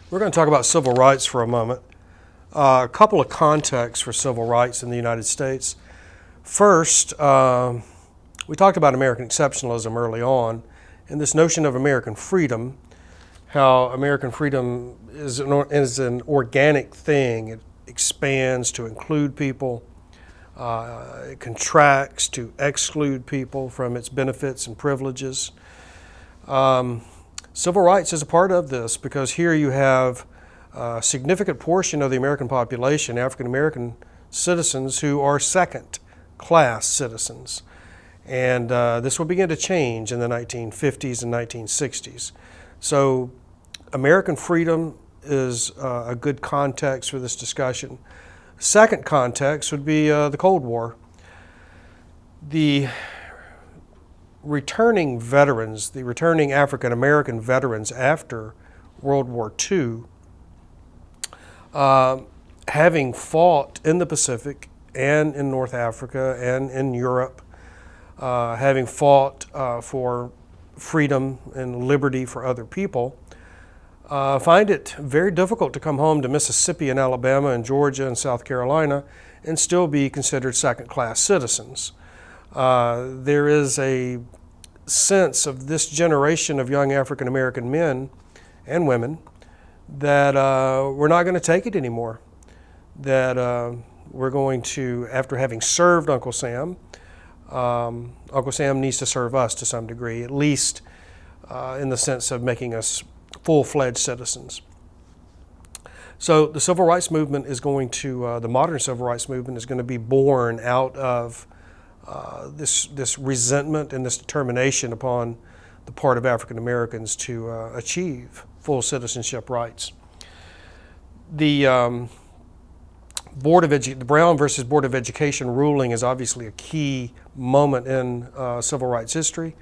We're going to talk about civil rights for a moment. A couple of contexts for civil rights in the United States. First, we talked about American exceptionalism early on, and this notion of American freedom, how American freedom is an organic thing. It expands to include people. It contracts to exclude people from its benefits and privileges. Civil rights is a part of this because here you have a significant portion of the American population, African American citizens, who are second-class citizens. And this will begin to change in the 1950s and 1960s. So American freedom is a good context for this discussion. Second context would be the Cold War. The returning veterans, the returning African American veterans after World War II, having fought in the Pacific and in North Africa and in Europe, having fought for freedom and liberty for other people, find it very difficult to come home to Mississippi and Alabama and Georgia and South Carolina and still be considered second-class citizens. There is a sense of this generation of young African American men and women that we're not going to take it anymore. That we're going to, after having served Uncle Sam needs to serve us to some degree, at least in the sense of making us full-fledged citizens. So the civil rights movement is going to, the modern civil rights movement is going to be born out of this resentment and this determination upon the part of African Americans to achieve full citizenship rights. The Brown versus Board of Education ruling is obviously a key moment in civil rights history.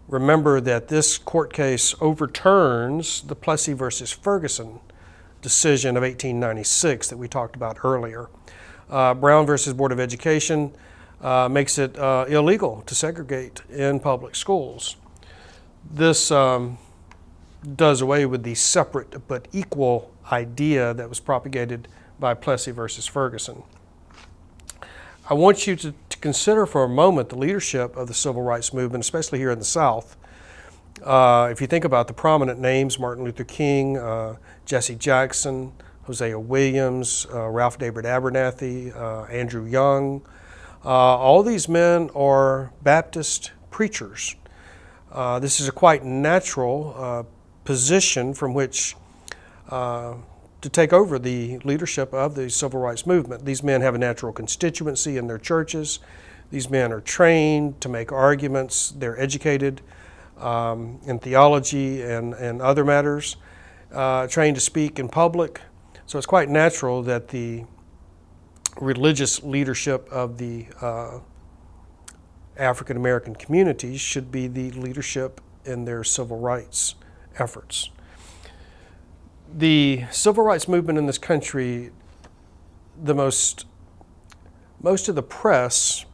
Remember that this court case overturns the Plessy versus Ferguson decision of 1896 that we talked about earlier. Brown versus Board of Education makes it illegal to segregate in public schools. This does away with the separate but equal idea that was propagated by Plessy versus Ferguson. I want you to consider for a moment the leadership of the civil rights movement, especially here in the South. If you think about the prominent names, Martin Luther King, Jesse Jackson, Hosea Williams, Ralph David Abernathy, Andrew Young, all these men are Baptist preachers. This is a quite natural position from which to take over the leadership of the civil rights movement. These men have a natural constituency in their churches. These men are trained to make arguments. They're educated in theology and other matters, trained to speak in public. So it's quite natural that the religious leadership of the African American communities should be the leadership in their civil rights efforts. The civil rights movement in this country, most of the press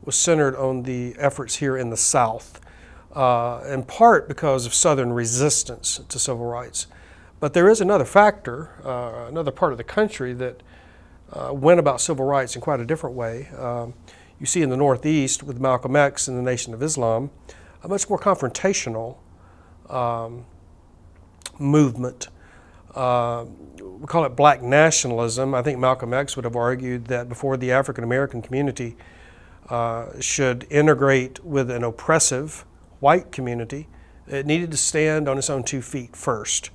was centered on the efforts here in the South, in part because of Southern resistance to civil rights. But there is another factor, another part of the country that went about civil rights in quite a different way. You see in the Northeast with Malcolm X and the Nation of Islam, a much more confrontational movement. We call it black nationalism. I think Malcolm X would have argued that before the African American community should integrate with an oppressive white community, it needed to stand on its own 2 feet first.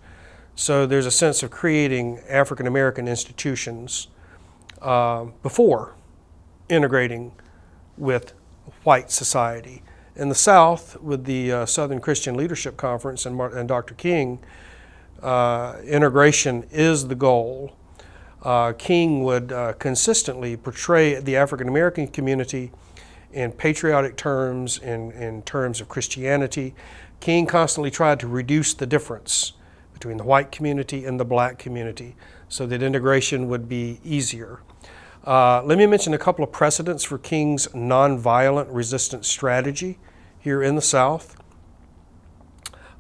So there's a sense of creating African American institutions before integrating with white society. In the South, with the Southern Christian Leadership Conference and Dr. King, integration is the goal. King would consistently portray the African American community in patriotic terms, in terms of Christianity. King constantly tried to reduce the difference between the white community and the black community so that integration would be easier. Let me mention a couple of precedents for King's nonviolent resistance strategy here in the South.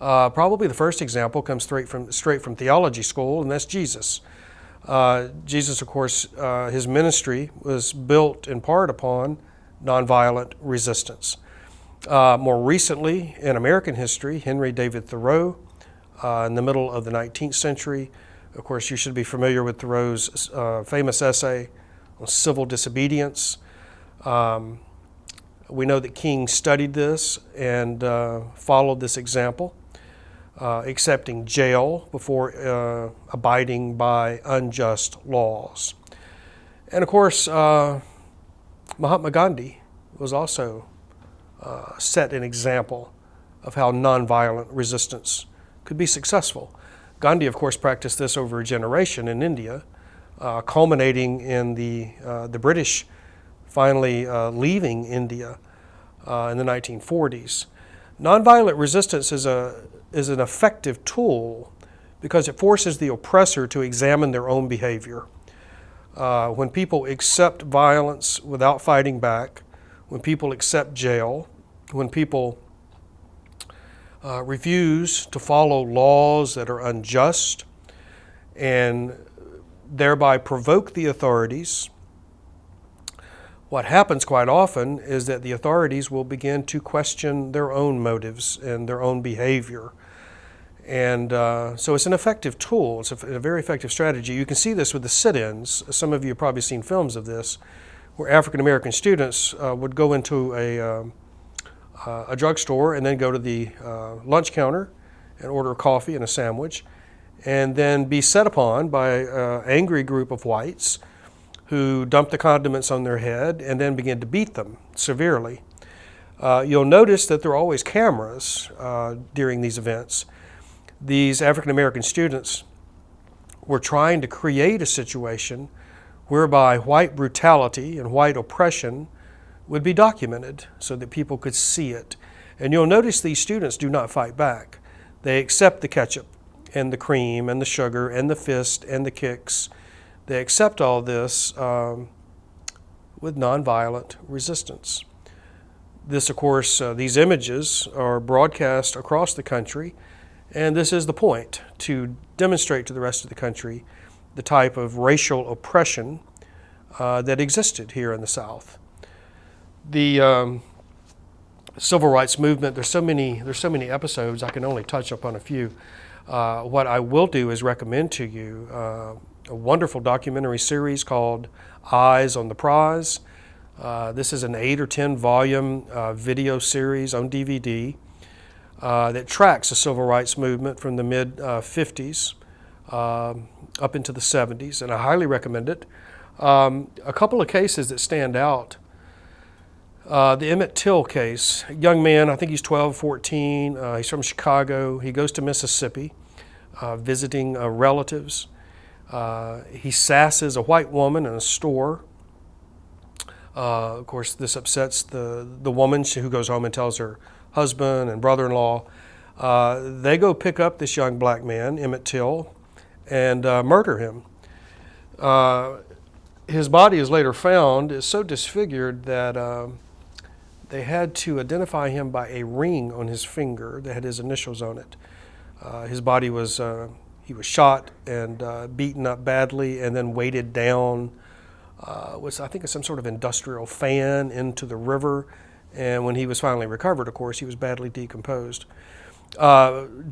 Probably the first example comes straight from theology school, and that's Jesus. Jesus, of course, his ministry was built in part upon nonviolent resistance. More recently, in American history, Henry David Thoreau, in the middle of the 19th century. Of course, you should be familiar with Thoreau's famous essay on civil disobedience. We know that King studied this and followed this example, accepting jail before abiding by unjust laws. And of course, Mahatma Gandhi was also set an example of how nonviolent resistance could be successful. Gandhi, of course, practiced this over a generation in India, culminating in the British finally leaving India in the 1940s. Nonviolent resistance is an effective tool because it forces the oppressor to examine their own behavior. When people accept violence without fighting back, when people accept jail, when people refuse to follow laws that are unjust and thereby provoke the authorities, what happens quite often is that the authorities will begin to question their own motives and their own behavior. And so it's an effective tool. It's a very effective strategy. You can see this with the sit-ins. Some of you have probably seen films of this, where African American students would go into a drugstore and then go to the lunch counter and order a coffee and a sandwich, and then be set upon by an angry group of whites who dump the condiments on their head and then begin to beat them severely. You'll notice that there are always cameras during these events. These African American students were trying to create a situation whereby white brutality and white oppression would be documented so that people could see it. And you'll notice these students do not fight back. They accept the ketchup and the cream and the sugar and the fist and the kicks. They accept all this with nonviolent resistance. This, of course, these images are broadcast across the country, and this is the point, to demonstrate to the rest of the country the type of racial oppression that existed here in the South. The civil rights movement, there's so many episodes, I can only touch upon a few. What I will do is recommend to you a wonderful documentary series called Eyes on the Prize. This is an 8 or 10 volume video series on DVD that tracks the civil rights movement from the mid-50s up into the 70s, and I highly recommend it. A couple of cases that stand out. The Emmett Till case, a young man, I think he's 12, 14, he's from Chicago. He goes to Mississippi visiting relatives. He sasses a white woman in a store. Of course, this upsets the woman who goes home and tells her husband and brother-in-law. They go pick up this young black man, Emmett Till, and murder him. His body is later found. It's so disfigured that they had to identify him by a ring on his finger that had his initials on it. His body was, he was shot and beaten up badly and then weighted down with, I think, some sort of industrial fan into the river. And when he was finally recovered, of course, he was badly decomposed.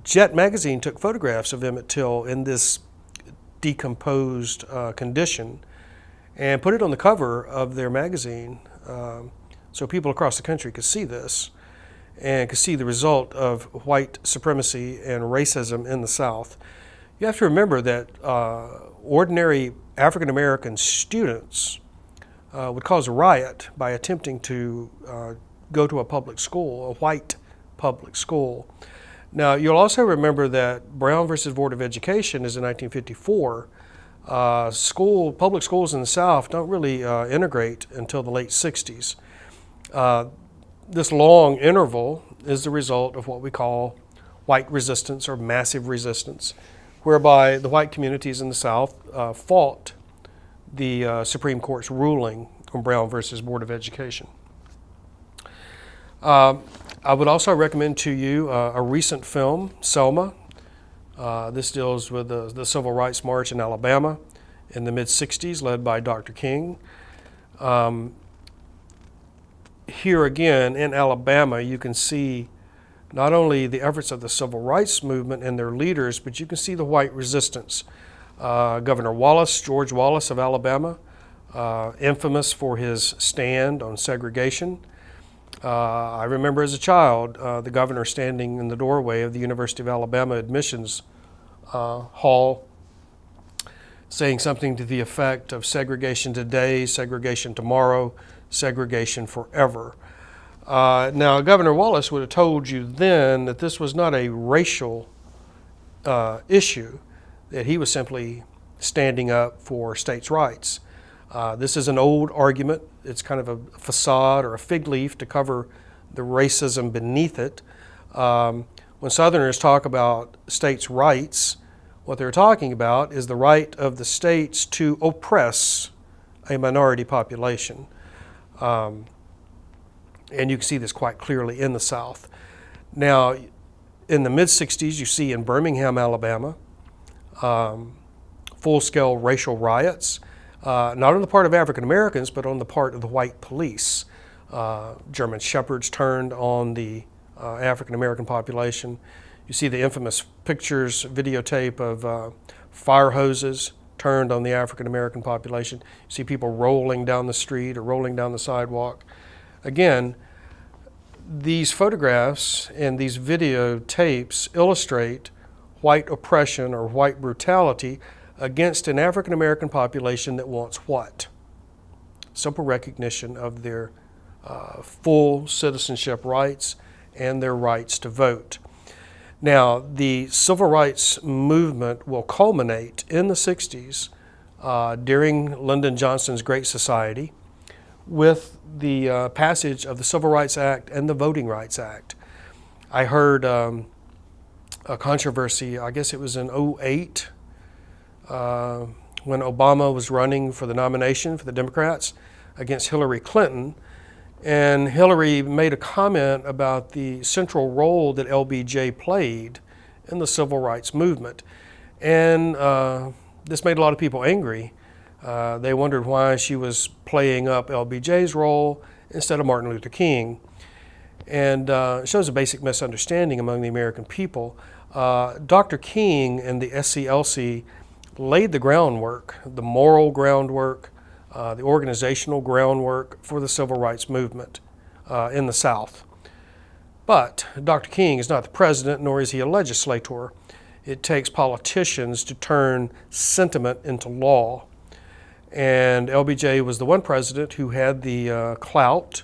Jet magazine took photographs of Emmett Till in this decomposed condition and put it on the cover of their magazine so people across the country could see this and could see the result of white supremacy and racism in the South. You have to remember that ordinary African American students would cause a riot by attempting to go to a public school, a white public school. Now, you'll also remember that Brown versus Board of Education is in 1954. Public schools in the South don't really integrate until the late 60s. This long interval is the result of what we call white resistance or massive resistance, whereby the white communities in the South fought the Supreme Court's ruling on Brown versus Board of Education. I would also recommend to you a recent film, Selma. This deals with the Civil Rights March in Alabama in the mid-'60s, led by Dr. King. Here again, in Alabama, you can see not only the efforts of the civil rights movement and their leaders, but you can see the white resistance. Governor Wallace, George Wallace of Alabama, infamous for his stand on segregation. I remember as a child the governor standing in the doorway of the University of Alabama admissions hall saying something to the effect of segregation today, segregation tomorrow, segregation forever. Now, Governor Wallace would have told you then that this was not a racial issue, that he was simply standing up for states' rights. This is an old argument. It's kind of a facade or a fig leaf to cover the racism beneath it. When Southerners talk about states' rights, what they're talking about is the right of the states to oppress a minority population. And you can see this quite clearly in the South. Now, in the mid-'60s, you see in Birmingham, Alabama, full-scale racial riots, not on the part of African Americans, but on the part of the white police. German shepherds turned on the African American population. You see the infamous pictures, videotape of fire hoses turned on the African American population. You see people rolling down the street or rolling down the sidewalk. Again, these photographs and these videotapes illustrate white oppression or white brutality against an African American population that wants what? Simple recognition of their full citizenship rights and their rights to vote. Now, the civil rights movement will culminate in the 60s during Lyndon Johnson's Great Society with the passage of the Civil Rights Act and the Voting Rights Act. I heard a controversy, I guess it was in '08, when Obama was running for the nomination for the Democrats against Hillary Clinton. And Hillary made a comment about the central role that LBJ played in the civil rights movement. And this made a lot of people angry. They wondered why she was playing up LBJ's role instead of Martin Luther King. And it shows a basic misunderstanding among the American people. Dr. King and the SCLC laid the groundwork, the moral groundwork, the organizational groundwork for the civil rights movement in the South. But Dr. King is not the president, nor is he a legislator. It takes politicians to turn sentiment into law. And LBJ was the one president who had the clout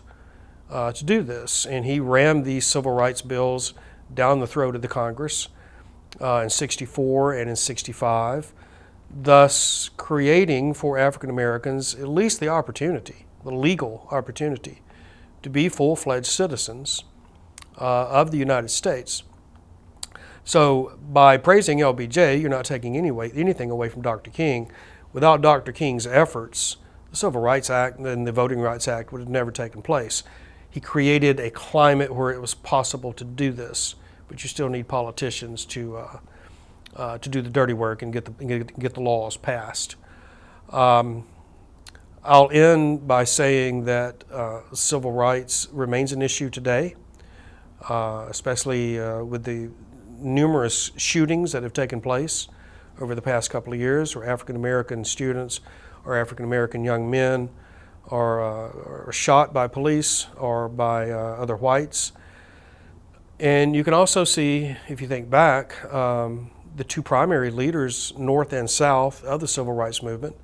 to do this. And he rammed these civil rights bills down the throat of the Congress in '64 and in '65. Thus creating for African Americans at least the opportunity, the legal opportunity, to be full-fledged citizens of the United States. So by praising LBJ, you're not taking anything away from Dr. King. Without Dr. King's efforts, the Civil Rights Act and the Voting Rights Act would have never taken place. He created a climate where it was possible to do this, but you still need politicians to do the dirty work and get the laws passed. I'll end by saying that civil rights remains an issue today, especially with the numerous shootings that have taken place over the past couple of years, where African American students or African American young men are shot by police or by other whites. And you can also see, if you think back, the two primary leaders, North and South, of the civil rights movement,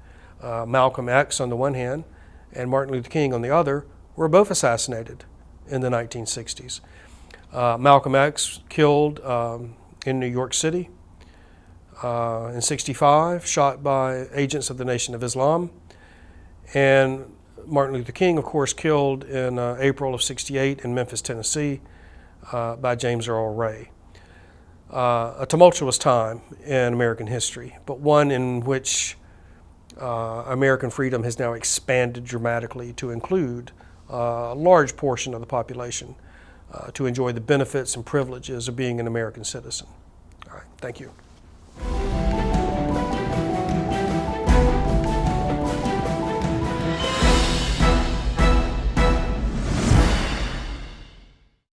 Malcolm X on the one hand and Martin Luther King on the other, were both assassinated in the 1960s. Malcolm X killed in New York City in '65, shot by agents of the Nation of Islam. And Martin Luther King, of course, killed in April of '68 in Memphis, Tennessee, by James Earl Ray. A tumultuous time in American history, but one in which American freedom has now expanded dramatically to include a large portion of the population to enjoy the benefits and privileges of being an American citizen. All right, thank you.